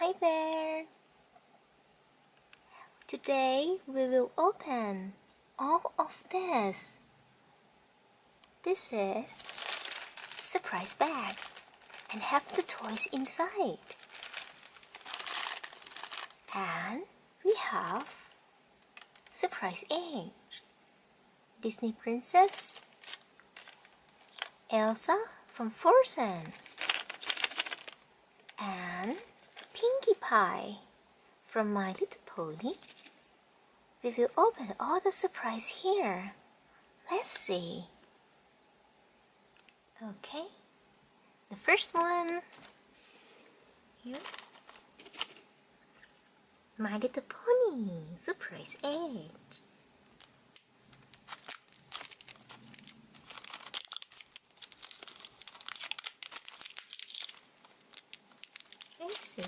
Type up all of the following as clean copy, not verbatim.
Hi there! Today we will open all of this. This is surprise bag and have the toys inside. And we have surprise egg. Disney Princess Elsa from Frozen. And Pinkie Pie from My Little Pony. We will open all the surprise here. Let's see. Okay, the first one here. My Little Pony surprise egg. Let's see.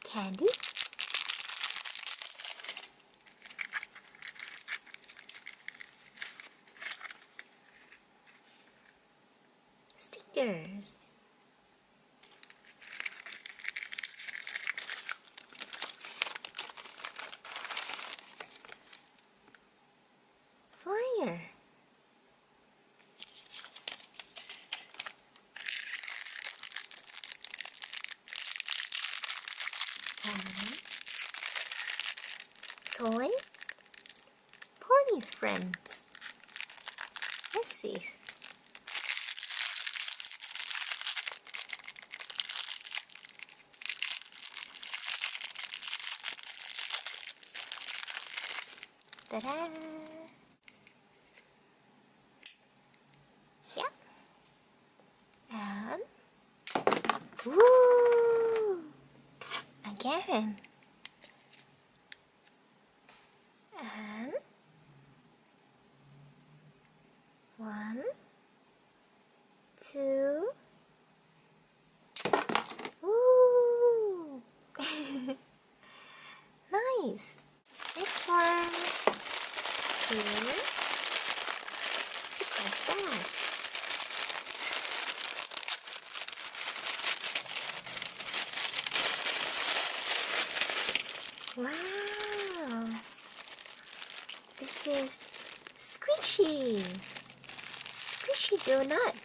Candy. Stickers. Flyer. And toy ponies friends. Let's see. Ta-da! Yeah. And woo! Again. And 1, 2. Woo! Nice. Next one. Here. Surprise bag. Wow! This is Squishy! Squishy donut!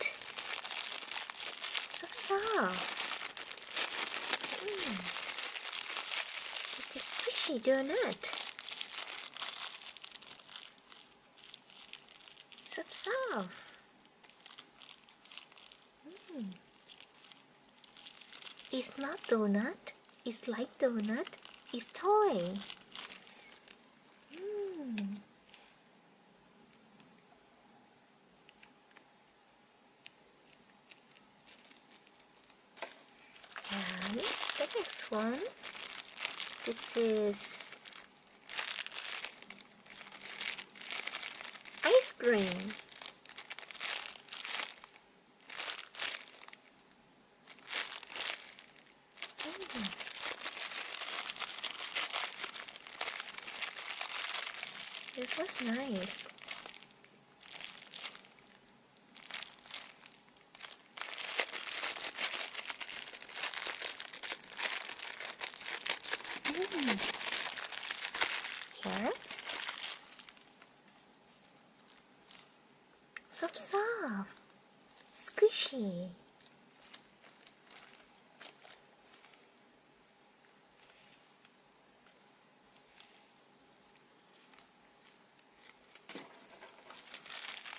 So soft! It's a squishy donut! So soft! It's not donut, it's like donut, it's toy! And the next one, this is ice cream. This was nice. Here. So soft. Squishy.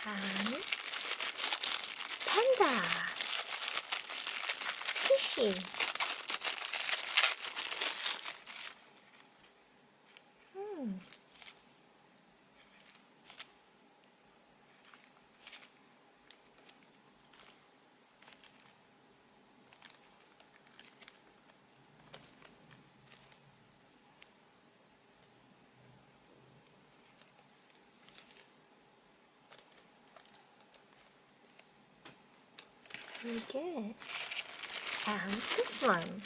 And panda. Squishy. Very good. And this one.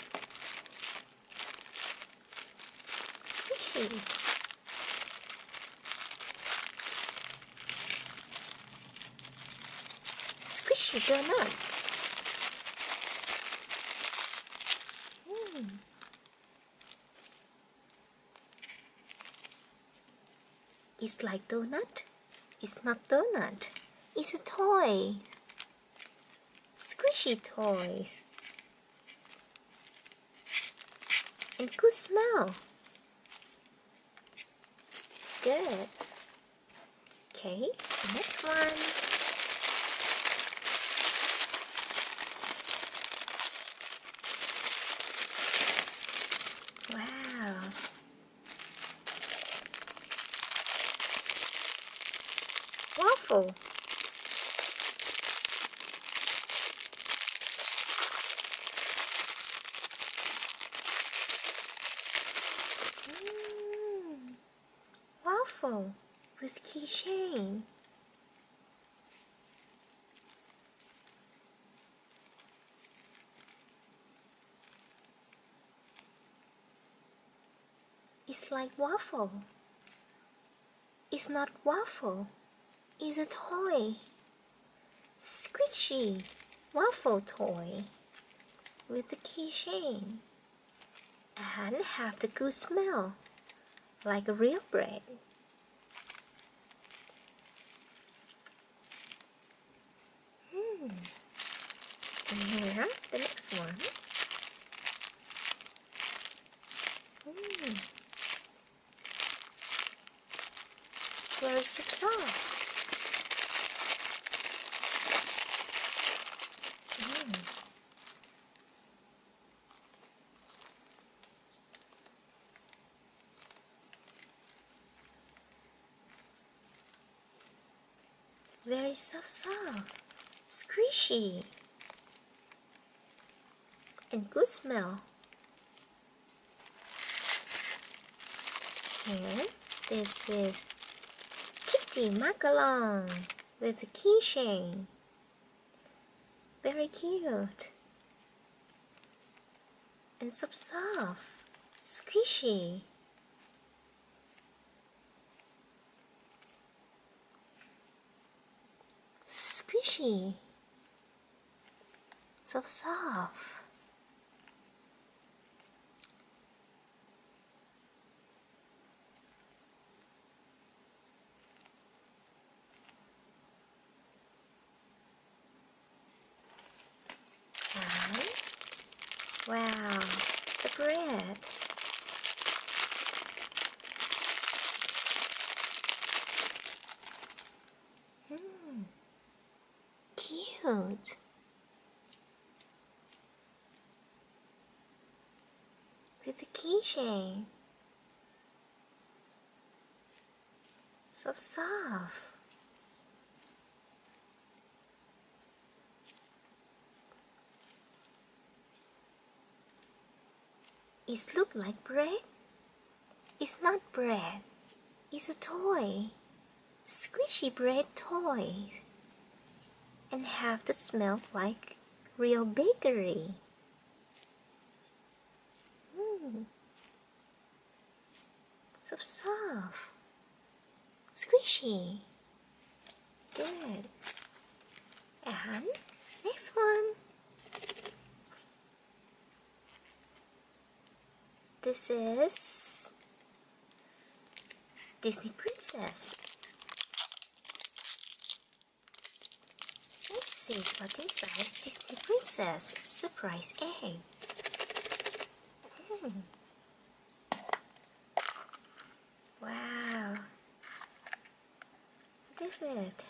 Squishy. Squishy donuts. It's like donut. It's not donut. It's a toy. Squishy toys. And good smell. Good. Okay, next one. Wow. Waffle. Waffle with keychain. It's like waffle. It's not waffle. It's a toy. Squishy waffle toy with a keychain and have the good smell like a real bread. And here, the next one. Very soft. Very soft, squishy, and good smell. Here, this is Kitty Macaron with a keychain. Very cute. And soft, squishy. Squishy. Soft. And wow, the bread. Cute. With a keychain. So soft. It looks like bread. It's not bread. It's a toy. Squishy bread toy. And have the smell like real bakery. So soft. Squishy. Good. And next one. This is Disney Princess. Let's see what inside Disney Princess surprise egg. Wow. What is it?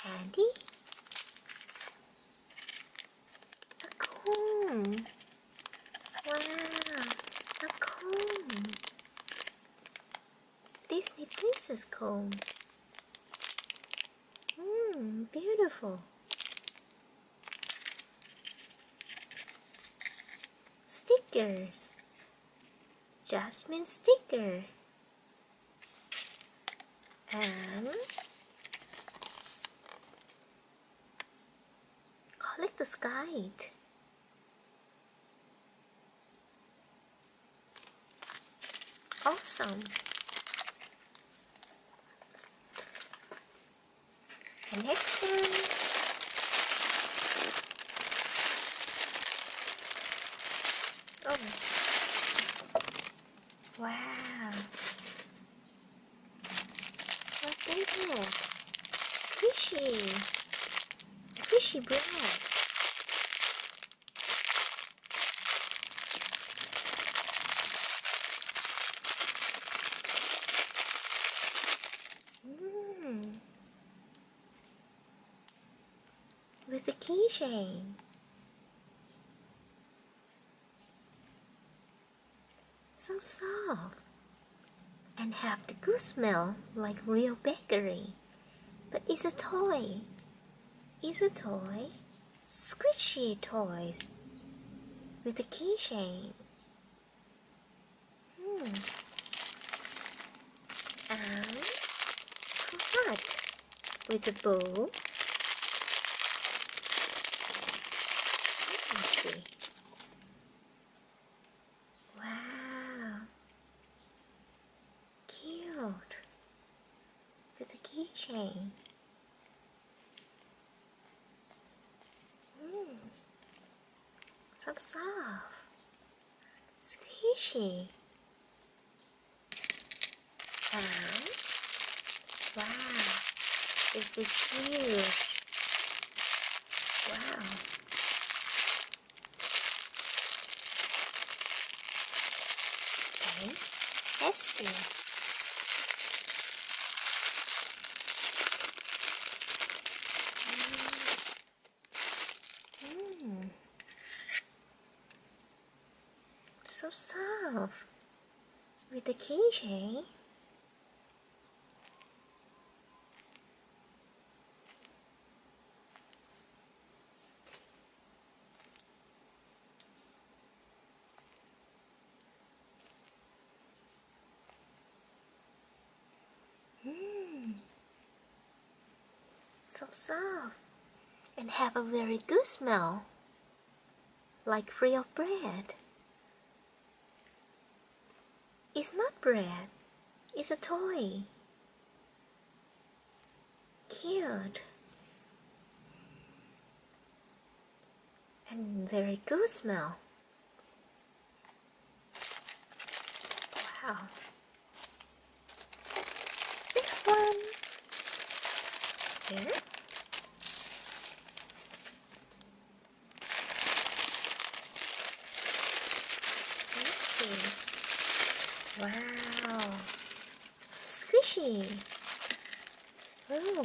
Candy? A comb. Wow. A comb. Disney Princess comb. Beautiful. Stickers. Jasmine sticker. And the guide. Awesome. The next one. Oh. Wow. What is it? Squishy bread. With a keychain. So soft. And have the good smell like real bakery. But it's a toy. It's a toy. Squishy toys. With a keychain. And pot with a bowl. Let's see. Wow. Cute. With a keychain. So soft. Squishy. And wow, this is huge. Wow. Okay, let's see. So soft. With the keychain. So soft and have a very good smell, like real bread. It's not bread, it's a toy. Cute and very good smell. Wow. Next one. Here. Let's see. Wow. Squishy. Oh.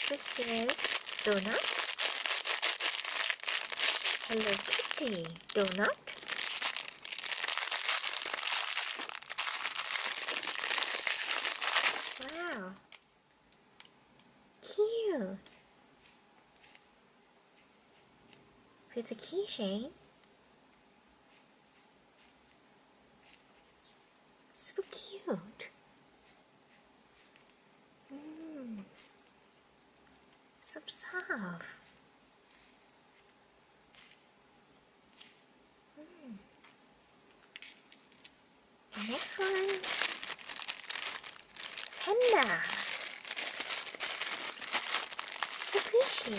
This is donut. Hello Kitty donut. Wow. Cute. With a keychain. So cute. So soft. The next one. Panda. Squishy.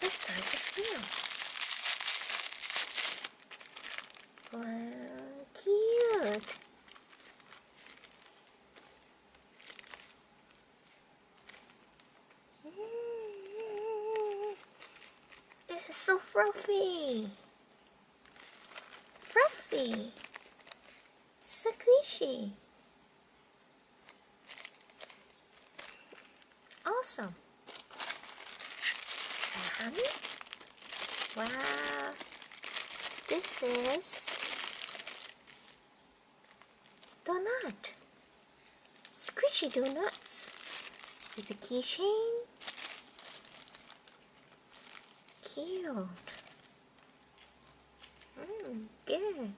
Let's start this wheel. Wow, cute. It's so fluffy. Fluffy. Squishy. Awesome. And wow, this is donut. Squishy donuts with a keychain. Cute. Good.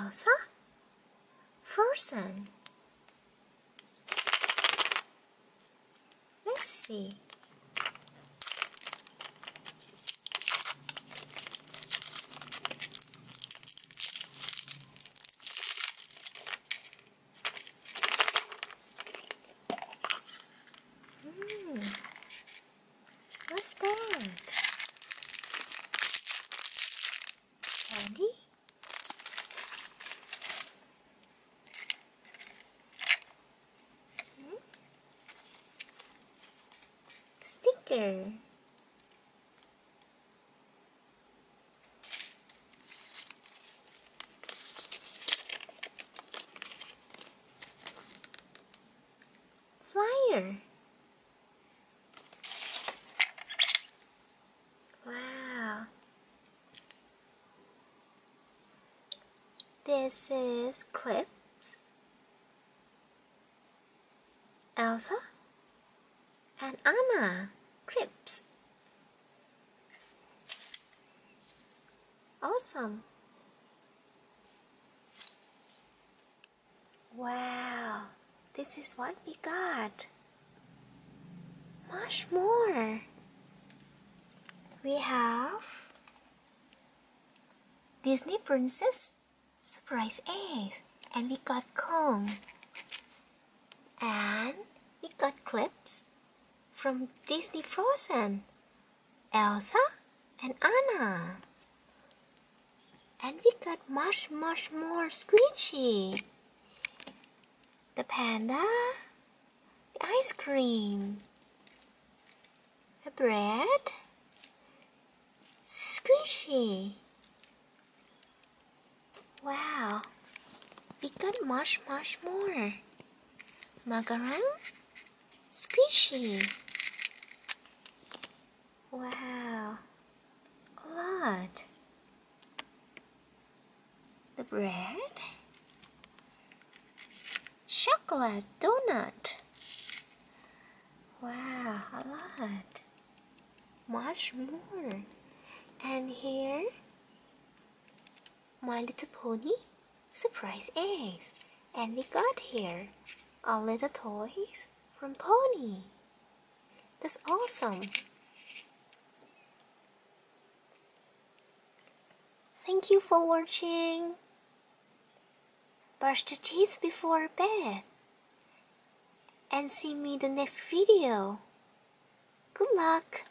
Elsa, Frozen. Let's see. What's that? Candy? Sticker. Flyer. Wow. This is clips. Elsa and Anna clips. Awesome. Wow. This is what we got. Much more. We have Disney Princess Surprise Eggs, and we got comb, and we got clips from Disney Frozen, Elsa and Anna, and we got much more squishy. The panda, the ice cream, the bread, squishy. Wow, we got much more. Macaron, squishy. Wow, a lot. The bread, chocolate donut. Wow, a lot. Much more. And here, My Little Pony Surprise Eggs. And we got here our little toys from Pony. That's awesome. Thank you for watching. Brush the teeth before bed. And see me in the next video. Good luck.